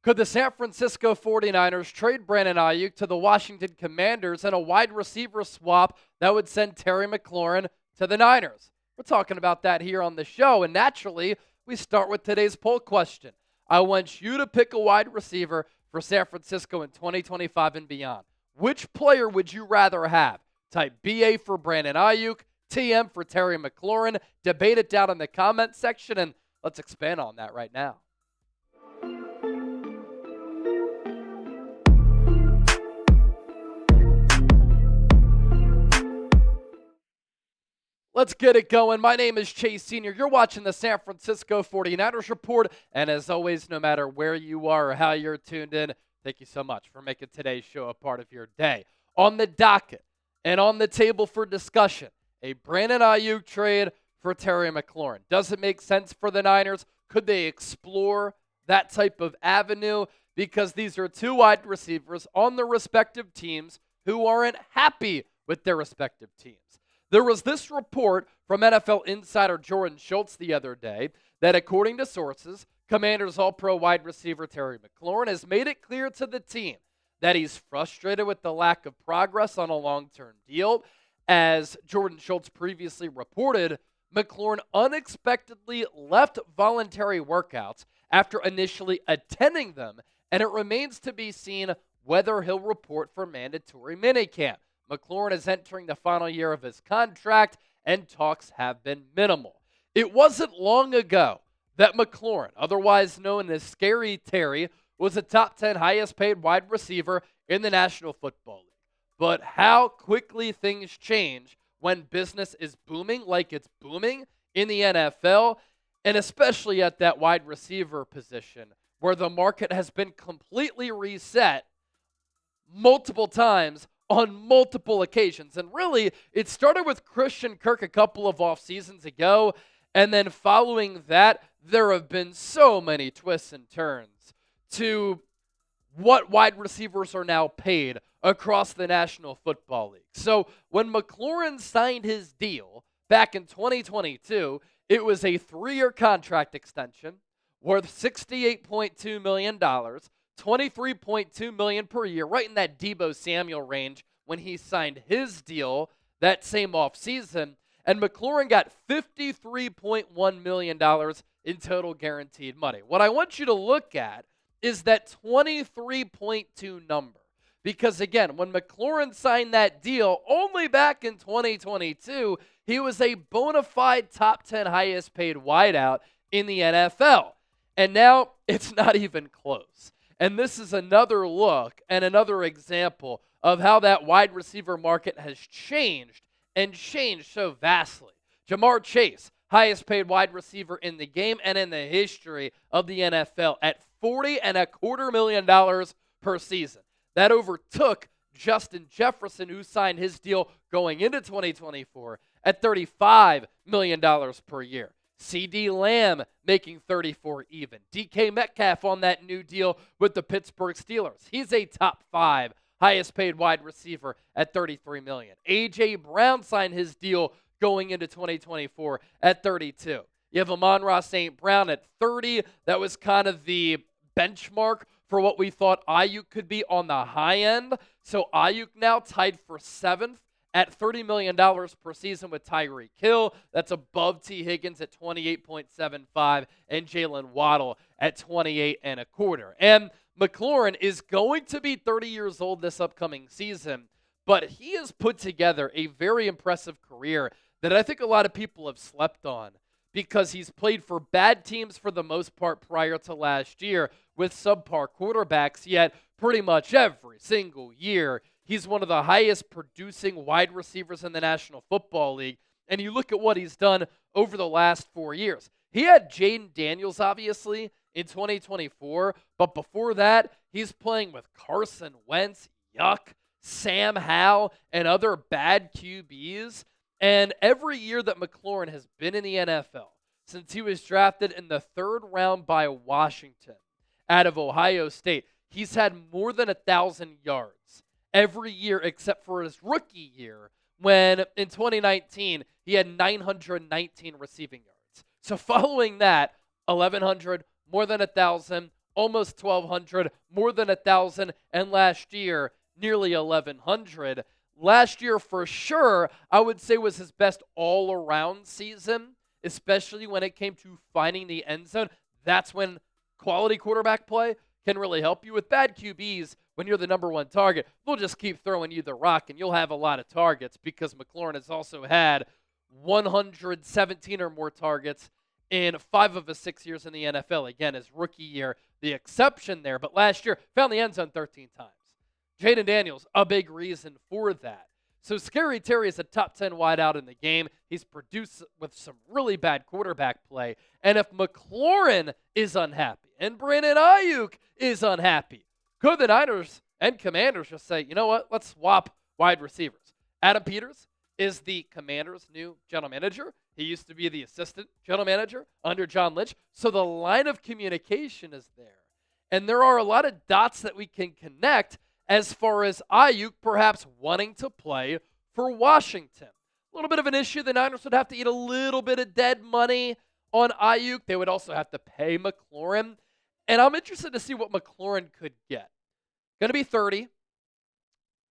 Could the San Francisco 49ers trade Brandon Aiyuk to the Washington Commanders in a wide receiver swap that would send Terry McLaurin to the Niners? We're talking about that here on the show, and naturally, we start with today's poll question. I want you to pick a wide receiver for San Francisco in 2025 and beyond. Which player would you rather have? Type BA for Brandon Aiyuk, TM for Terry McLaurin. Debate it down in the comment section, and let's expand on that right now. Let's get it going. My name is Chase Sr. You're watching the San Francisco 49ers Report. And as always, no matter where you are or how you're tuned in, thank you so much for making today's show a part of your day. On the docket and on the table for discussion, a Brandon Aiyuk trade for Terry McLaurin. Does it make sense for the Niners? Could they explore that type of avenue? Because these are two wide receivers on their respective teams who aren't happy with their respective teams. There was this report from NFL insider Jordan Schultz the other day that, according to sources, Commanders All-Pro wide receiver Terry McLaurin has made it clear to the team that he's frustrated with the lack of progress on a long-term deal. As Jordan Schultz previously reported, McLaurin unexpectedly left voluntary workouts after initially attending them, and it remains to be seen whether he'll report for mandatory minicamp. McLaurin is entering the final year of his contract, and talks have been minimal. It wasn't long ago that McLaurin, otherwise known as Scary Terry, was a top 10 highest paid wide receiver in the National Football League. But how quickly things change when business is booming like it's booming in the NFL, and especially at that wide receiver position where the market has been completely reset multiple times on multiple occasions. And really, it started with Christian Kirk a couple of off seasons ago, and then following that, there have been so many twists and turns to what wide receivers are now paid across the National Football League. So when McLaurin signed his deal back in 2022, it was a 3-year contract extension worth $68.2 million, $23.2 million per year, right in that Deebo Samuel range when he signed his deal that same offseason. And McLaurin got $53.1 million in total guaranteed money. What I want you to look at is that 23.2 number. Because again, when McLaurin signed that deal only back in 2022, he was a bona fide top 10 highest paid wideout in the NFL. And now it's not even close. And this is another look and another example of how that wide receiver market has changed and changed so vastly. Jamar Chase, highest paid wide receiver in the game and in the history of the NFL at $40.25 million per season. That overtook Justin Jefferson, who signed his deal going into 2024 at $35 million per year. CeeDee Lamb making $34 even. DK Metcalf on that new deal with the Pittsburgh Steelers. He's a top 5 highest paid wide receiver at $33 million. A.J. Brown signed his deal going into 2024 at $32. You have Amon-Ra St. Brown at $30. That was kind of the benchmark for what we thought Aiyuk could be on the high end. So Aiyuk now tied for 7th at $30 million per season with Tyreek Hill. That's above T. Higgins at $28.75 and Jalen Waddle at $28.25. And McLaurin is going to be 30 years old this upcoming season, but he has put together a very impressive career that I think a lot of people have slept on because he's played for bad teams for the most part prior to last year with subpar quarterbacks, yet pretty much every single year he's one of the highest producing wide receivers in the National Football League. And you look at what he's done over the last 4 years. He had Jayden Daniels, obviously, in 2024, but before that, he's playing with Carson Wentz, Sam Howell, and other bad QBs. And every year that McLaurin has been in the NFL, since he was drafted in the 3rd round by Washington out of Ohio State, he's had more than 1,000 yards every year except for his rookie year when in 2019 he had 919 receiving yards. So following that, 1,100, more than 1,000, almost 1,200, more than 1,000, and last year, nearly 1,100. Last year, for sure, I would say was his best all-around season, especially when it came to finding the end zone. That's when quality quarterback play can really help you. With bad QBs, when you're the number one target, they'll just keep throwing you the rock, and you'll have a lot of targets because McLaurin has also had 117 or more targets in 5 of his 6 years in the NFL. Again, his rookie year, the exception there, but last year, found the end zone 13 times. Jayden Daniels, a big reason for that. So Scary Terry is a top 10 wideout in the game. He's produced with some really bad quarterback play. And if McLaurin is unhappy and Brandon Aiyuk is unhappy, could the Niners and Commanders just say, you know what, let's swap wide receivers? Adam Peters is the Commanders' new general manager. He used to be the assistant general manager under John Lynch. So the line of communication is there. And there are a lot of dots that we can connect as far as Aiyuk perhaps wanting to play for Washington. A little bit of an issue. The Niners would have to eat a little bit of dead money on Aiyuk. They would also have to pay McLaurin. And I'm interested to see what McLaurin could get. Going to be 30.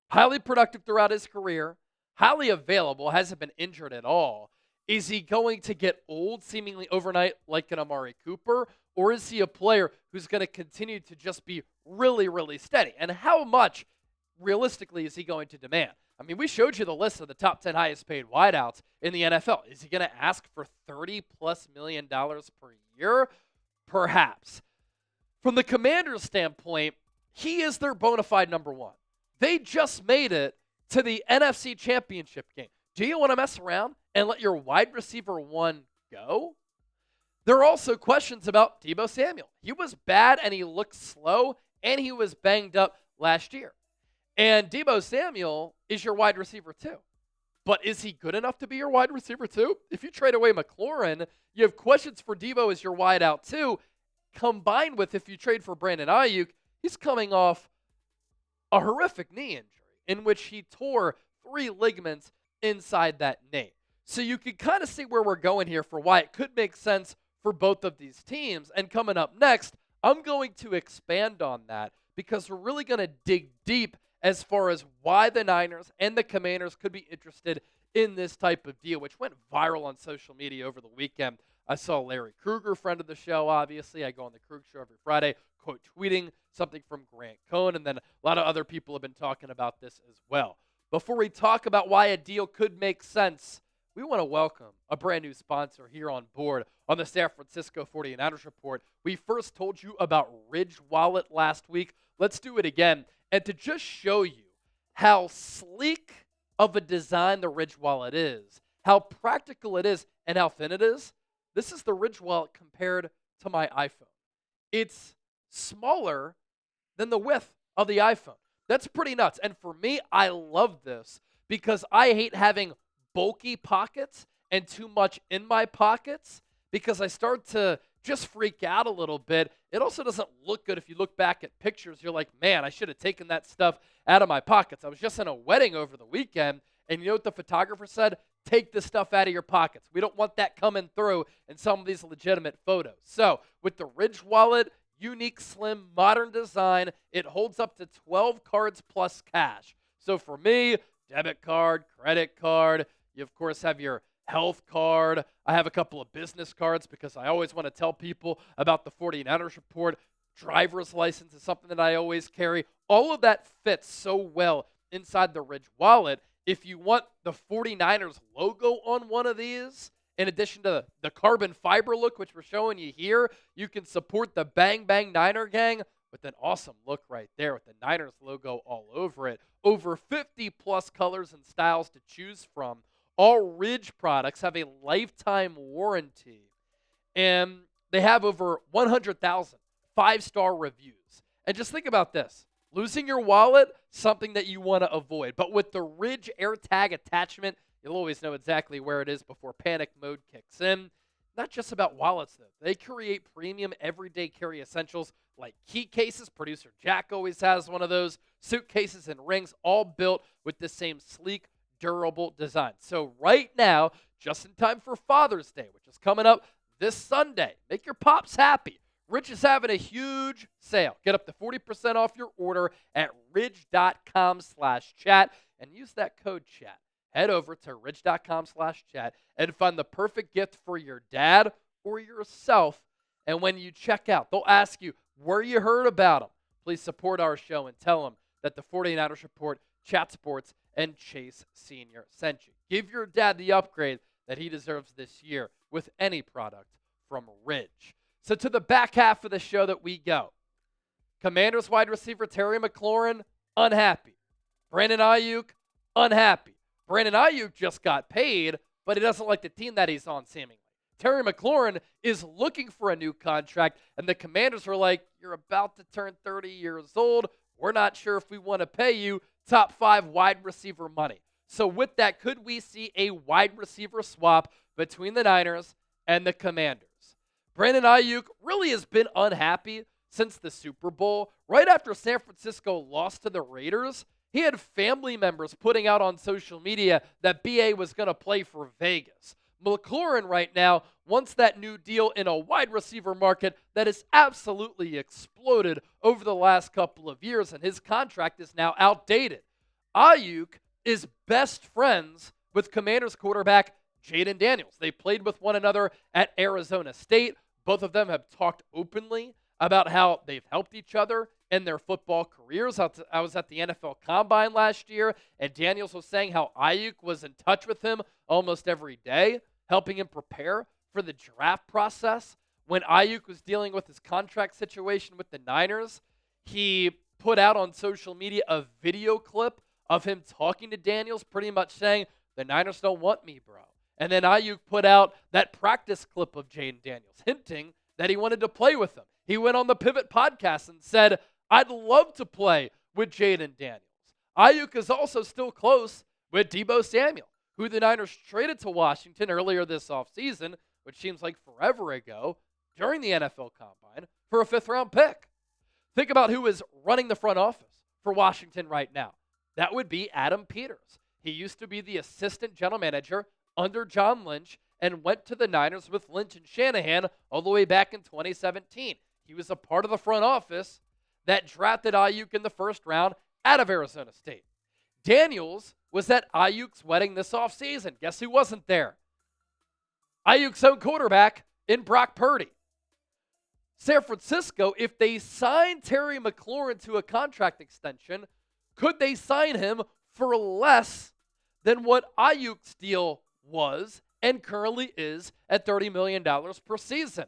Highly productive throughout his career. Highly available. Hasn't been injured at all. Is he going to get old seemingly overnight like an Amari Cooper? Or is he a player who's going to continue to just be really, really steady? And how much, realistically, is he going to demand? I mean, we showed you the list of the top 10 highest paid wideouts in the NFL. Is he going to ask for $30+ million per year? Perhaps. From the Commanders' standpoint, he is their bona fide number one. They just made it to the NFC Championship game. Do you want to mess around and let your wide receiver one go? There are also questions about Deebo Samuel. He was bad and he looked slow and he was banged up last year. And Deebo Samuel is your wide receiver too. But is he good enough to be your wide receiver too? If you trade away McLaurin, you have questions for Deebo as your wide out too, combined with if you trade for Brandon Aiyuk, he's coming off a horrific knee injury in which he tore 3 ligaments inside that knee. So you can kind of see where we're going here for why it could make sense for both of these teams. And coming up next, I'm going to expand on that because we're really going to dig deep as far as why the Niners and the Commanders could be interested in this type of deal, which went viral on social media over the weekend. I saw Larry Krueger, friend of the show, obviously. I go on the Krug Show every Friday, quote tweeting something from Grant Cohn, and then a lot of other people have been talking about this as well. Before we talk about why a deal could make sense, we want to welcome a brand new sponsor here on board on the San Francisco 49ers Report. We first told you about Ridge Wallet last week. Let's do it again. And to just show you how sleek of a design the Ridge Wallet is, how practical it is, and how thin it is, this is the Ridge Wallet compared to my iPhone. It's smaller than the width of the iPhone. That's pretty nuts. And for me, I love this because I hate having bulky pockets and too much in my pockets because I start to just freak out a little bit. It also doesn't look good if you look back at pictures. You're like, man, I should have taken that stuff out of my pockets. I was just in a wedding over the weekend, and you know what the photographer said? Take the stuff out of your pockets. We don't want that coming through in some of these legitimate photos. So with the Ridge Wallet, unique, slim, modern design, it holds up to 12 cards plus cash. So for me, debit card, credit card, you of course have your health card. I have a couple of business cards because I always want to tell people about the 49ers Report. Driver's license is something that I always carry. All of that fits so well inside the Ridge Wallet. If you want the 49ers logo on one of these, in addition to the carbon fiber look, which we're showing you here, you can support the Bang Bang Niner Gang with an awesome look right there with the Niners logo all over it. Over 50 plus colors and styles to choose from. All Ridge products have a lifetime warranty, and they have over 100,000 5-star reviews. And just think about this. Losing your wallet, something that you want to avoid. But with the Ridge AirTag attachment, you'll always know exactly where it is before panic mode kicks in. Not just about wallets, though. They create premium everyday carry essentials like key cases. Producer Jack always has one of those. Suitcases and rings, all built with the same sleek, durable design. So right now, just in time for Father's Day, which is coming up this Sunday, make your pops happy. Ridge is having a huge sale. Get up to 40% off your order at ridge.com/chat and use that code chat. Head over to ridge.com/chat and find the perfect gift for your dad or yourself. And when you check out, they'll ask you where you heard about them. Please support our show and tell them that the 49ers Report, Chat Sports, and Chase Sr. sent you. Give your dad the upgrade that he deserves this year with any product from Ridge. So to the back half of the show that we go. Commanders wide receiver Terry McLaurin, unhappy. Brandon Aiyuk, unhappy. Brandon Aiyuk just got paid, but he doesn't like the team that he's on, seemingly. Terry McLaurin is looking for a new contract, and the Commanders are like, you're about to turn 30 years old. We're not sure if we want to pay you top 5 wide receiver money. So with that, could we see a wide receiver swap between the Niners and the Commanders? Brandon Aiyuk really has been unhappy since the Super Bowl. Right after San Francisco lost to the Raiders, he had family members putting out on social media that BA was going to play for Vegas. McLaurin right now wants that new deal in a wide receiver market that has absolutely exploded over the last couple of years, and his contract is now outdated. Aiyuk is best friends with Commanders quarterback Jayden Daniels. They played with one another at Arizona State. Both of them have talked openly about how they've helped each other in their football careers. I was at the NFL Combine last year, and Daniels was saying how Aiyuk was in touch with him almost every day, helping him prepare for the draft process. When Aiyuk was dealing with his contract situation with the Niners, he put out on social media a video clip of him talking to Daniels, pretty much saying, the Niners don't want me, bro. And then Aiyuk put out that practice clip of Jayden Daniels, hinting that he wanted to play with him. He went on the Pivot podcast and said, I'd love to play with Jayden Daniels. Aiyuk is also still close with Deebo Samuel, who the Niners traded to Washington earlier this offseason, which seems like forever ago, during the NFL Combine, for a 5th-round pick. Think about who is running the front office for Washington right now. That would be Adam Peters. He used to be the assistant general manager under John Lynch and went to the Niners with Lynch and Shanahan all the way back in 2017. He was a part of the front office that drafted Aiyuk in the 1st round out of Arizona State. Daniels was at Aiyuk's wedding this offseason. Guess who wasn't there? Aiyuk's own quarterback in Brock Purdy. San Francisco, if they sign Terry McLaurin to a contract extension, could they sign him for less than what Aiyuk's deal was and currently is at $30 million per season?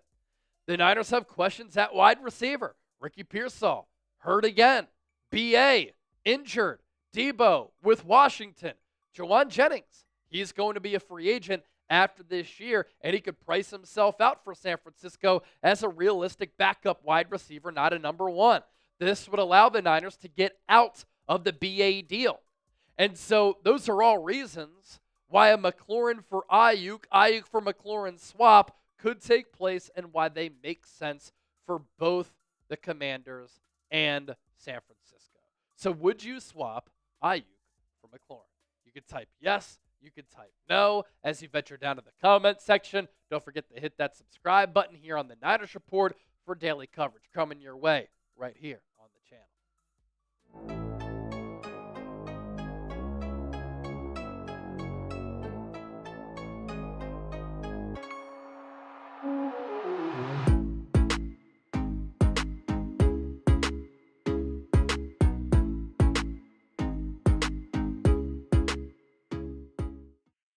The Niners have questions at wide receiver. Ricky Pearsall, hurt again. B.A., injured. Deebo with Washington. Jawan Jennings, he's going to be a free agent after this year, and he could price himself out for San Francisco as a realistic backup wide receiver, not a number 1. This would allow the Niners to get out of the B.A. deal. And so those are all reasons why a McLaurin for Aiyuk, Aiyuk for McLaurin swap could take place and why they make sense for both the Commanders and San Francisco. So would you swap Aiyuk for McLaurin? You could type yes, you could type no as you venture down to the comment section. Don't forget to hit that subscribe button here on the Niners Report for daily coverage coming your way right here on the channel.